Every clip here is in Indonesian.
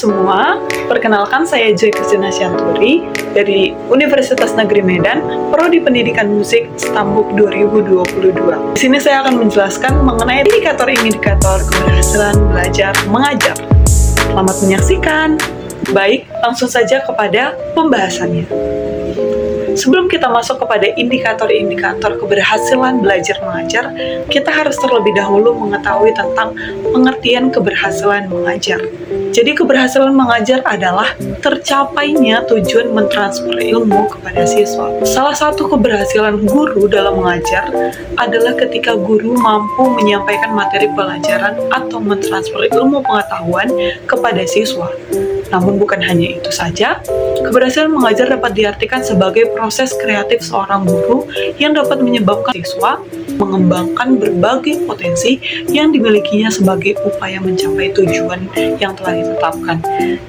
semua, perkenalkan saya Joy Kristina Syanturi dari Universitas Negeri Medan, Prodi Pendidikan Musik Stambuk 2022. Di sini saya akan menjelaskan mengenai indikator-indikator keberhasilan belajar mengajar. Selamat menyaksikan. Baik, langsung saja kepada pembahasannya. Sebelum kita masuk kepada indikator-indikator keberhasilan belajar mengajar, kita harus terlebih dahulu mengetahui tentang pengertian keberhasilan mengajar. Jadi keberhasilan mengajar adalah tercapainya tujuan mentransfer ilmu kepada siswa. Salah satu keberhasilan guru dalam mengajar adalah ketika guru mampu menyampaikan materi pelajaran atau mentransfer ilmu pengetahuan kepada siswa. Namun bukan hanya itu saja, keberhasilan mengajar dapat diartikan sebagai proses kreatif seorang guru yang dapat menyebabkan siswa mengembangkan berbagai potensi yang dimilikinya sebagai upaya mencapai tujuan yang telah ditetapkan.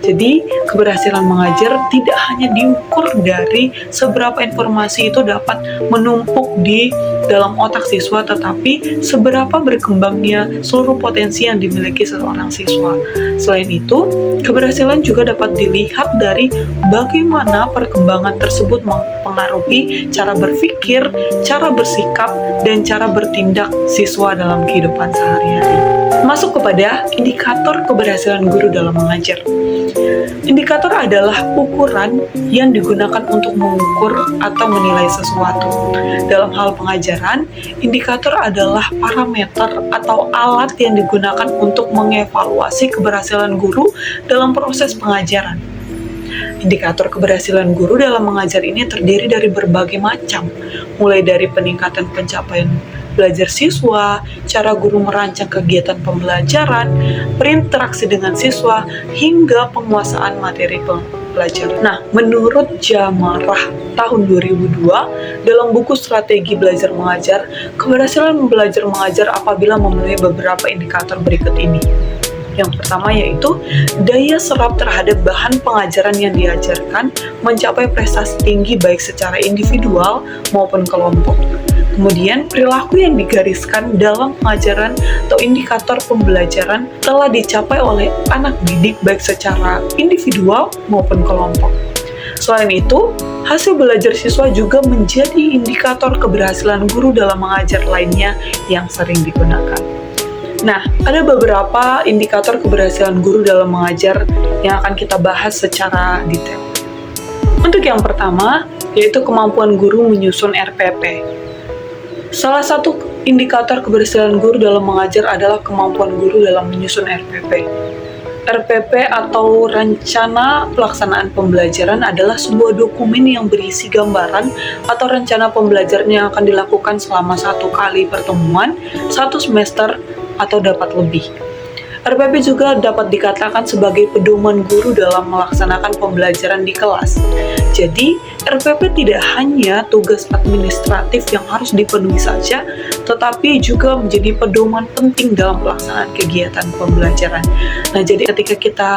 Jadi, keberhasilan mengajar tidak hanya diukur dari seberapa informasi itu dapat menumpuk di dalam otak siswa, tetapi seberapa berkembangnya seluruh potensi yang dimiliki seorang siswa. Selain itu, keberhasilan juga dapat dilihat dari bagaimana perkembangan tersebut mempengaruhi cara berpikir, cara bersikap, dan cara bertindak siswa dalam kehidupan sehari-hari. Masuk kepada indikator keberhasilan guru dalam mengajar. Indikator adalah ukuran yang digunakan untuk mengukur atau menilai sesuatu. Dalam hal pengajaran, indikator adalah parameter atau alat yang digunakan untuk mengevaluasi keberhasilan guru dalam proses pengajaran. Indikator keberhasilan guru dalam mengajar ini terdiri dari berbagai macam, mulai dari peningkatan pencapaian belajar siswa, cara guru merancang kegiatan pembelajaran, berinteraksi dengan siswa, hingga penguasaan materi pelajaran. Nah, menurut Jamarah tahun 2002, dalam buku Strategi Belajar Mengajar, keberhasilan belajar mengajar apabila memenuhi beberapa indikator berikut ini. Yang pertama yaitu daya serap terhadap bahan pengajaran yang diajarkan mencapai prestasi tinggi baik secara individual maupun kelompok. Kemudian, perilaku yang digariskan dalam pengajaran atau indikator pembelajaran telah dicapai oleh anak didik baik secara individual maupun kelompok. Selain itu, hasil belajar siswa juga menjadi indikator keberhasilan guru dalam mengajar lainnya yang sering digunakan. Nah, ada beberapa indikator keberhasilan guru dalam mengajar yang akan kita bahas secara detail. Untuk yang pertama, yaitu kemampuan guru menyusun RPP. Salah satu indikator keberhasilan guru dalam mengajar adalah kemampuan guru dalam menyusun RPP. RPP atau Rencana Pelaksanaan Pembelajaran adalah sebuah dokumen yang berisi gambaran atau rencana pembelajaran yang akan dilakukan selama 1 kali pertemuan, 1 semester, atau dapat lebih. RPP juga dapat dikatakan sebagai pedoman guru dalam melaksanakan pembelajaran di kelas. Jadi, RPP tidak hanya tugas administratif yang harus dipenuhi saja, tetapi juga menjadi pedoman penting dalam pelaksanaan kegiatan pembelajaran. Nah, jadi ketika kita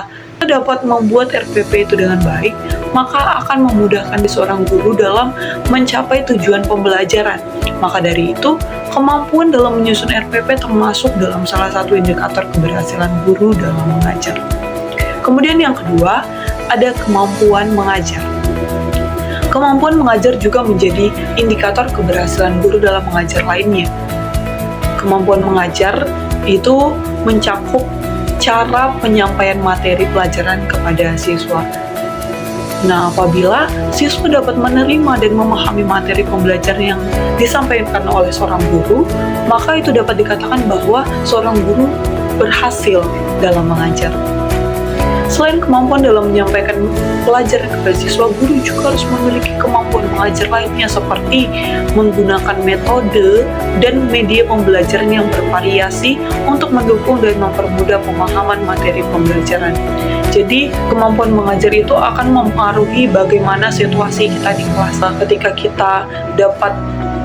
dapat membuat RPP itu dengan baik, maka akan memudahkan seorang guru dalam mencapai tujuan pembelajaran. Maka dari itu, kemampuan dalam menyusun RPP termasuk dalam salah satu indikator keberhasilan guru dalam mengajar. Kemudian yang kedua, ada kemampuan mengajar. Kemampuan mengajar juga menjadi indikator keberhasilan guru dalam mengajar lainnya. Kemampuan mengajar itu mencakup cara penyampaian materi pelajaran kepada siswa. Nah, apabila siswa dapat menerima dan memahami materi pembelajaran yang disampaikan oleh seorang guru, maka itu dapat dikatakan bahwa seorang guru berhasil dalam mengajar. Selain kemampuan dalam menyampaikan pelajaran kepada siswa, guru juga harus memiliki kemampuan mengajar lainnya seperti menggunakan metode dan media pembelajaran yang bervariasi untuk mendukung dan mempermudah pemahaman materi pembelajaran. Jadi, kemampuan mengajar itu akan mempengaruhi bagaimana situasi kita di kelas. Ketika kita dapat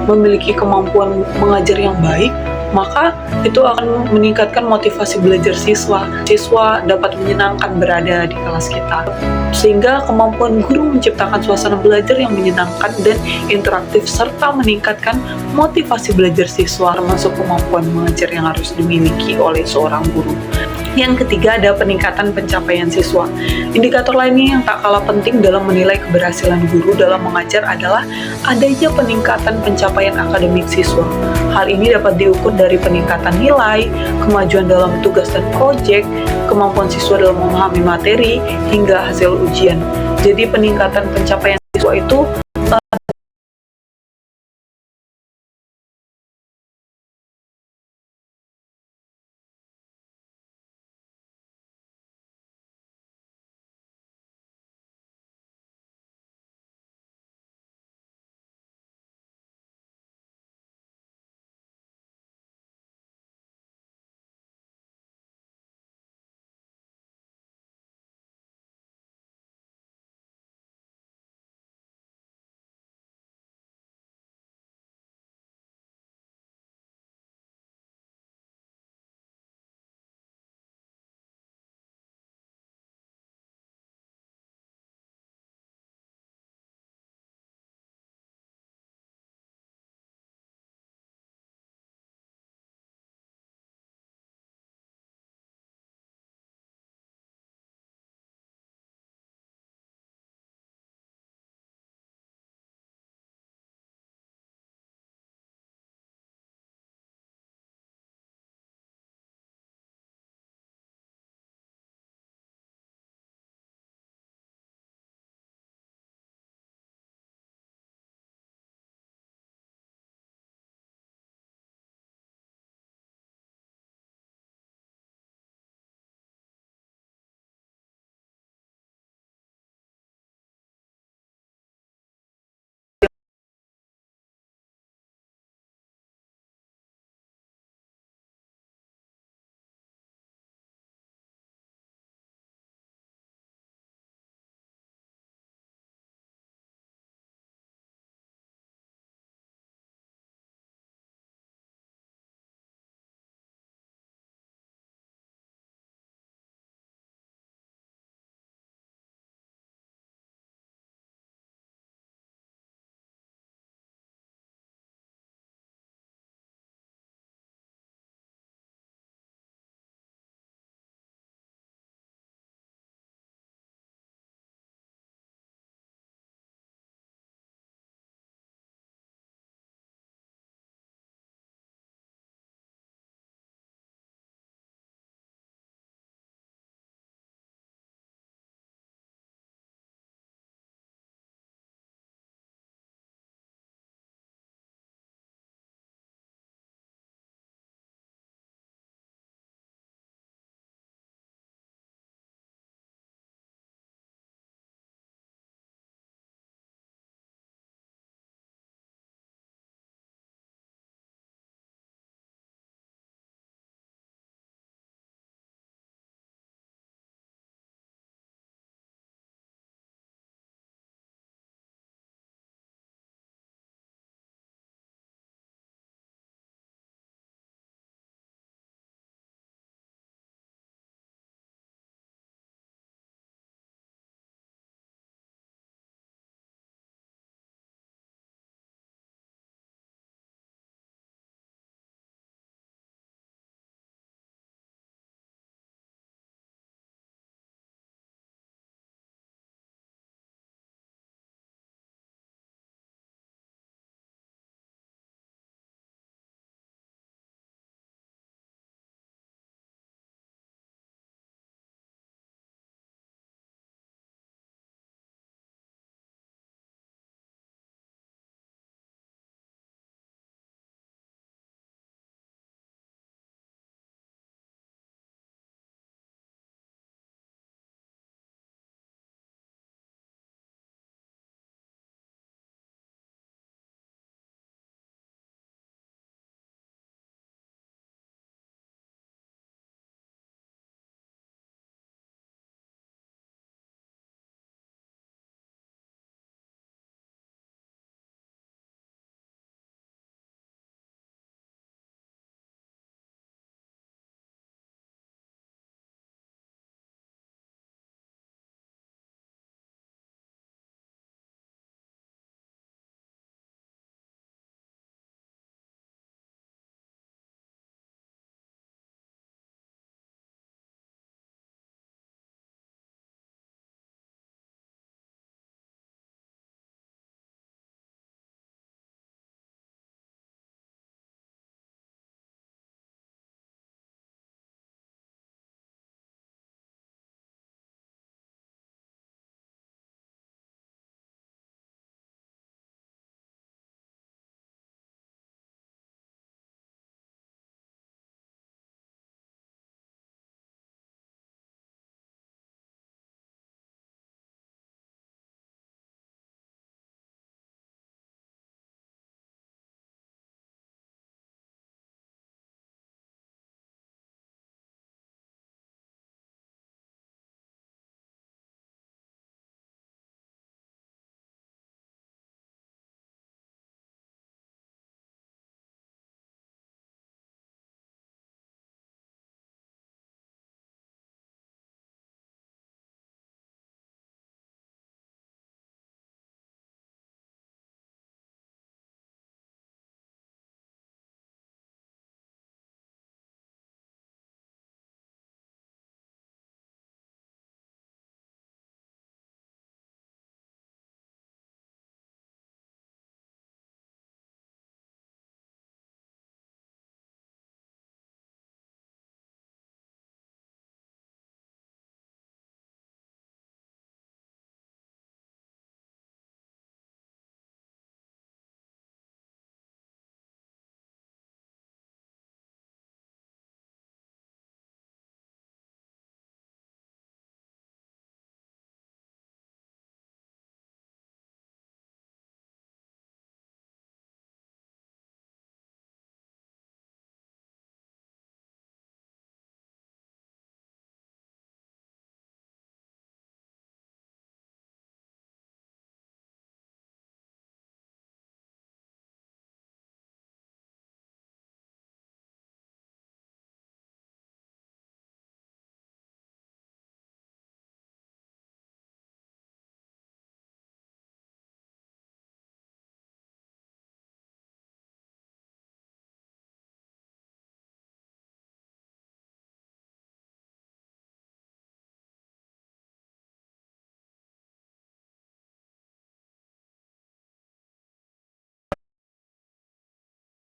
memiliki kemampuan mengajar yang baik, maka itu akan meningkatkan motivasi belajar siswa. Siswa dapat menyenangkan berada di kelas kita. Sehingga kemampuan guru menciptakan suasana belajar yang menyenangkan dan interaktif serta meningkatkan motivasi belajar siswa, termasuk kemampuan mengajar yang harus dimiliki oleh seorang guru. Yang ketiga ada peningkatan pencapaian siswa. Indikator lainnya yang tak kalah penting dalam menilai keberhasilan guru dalam mengajar adalah adanya peningkatan pencapaian akademik siswa. Hal ini dapat diukur dari peningkatan nilai, kemajuan dalam tugas dan proyek, kemampuan siswa dalam memahami materi, hingga hasil ujian. Jadi peningkatan pencapaian siswa itu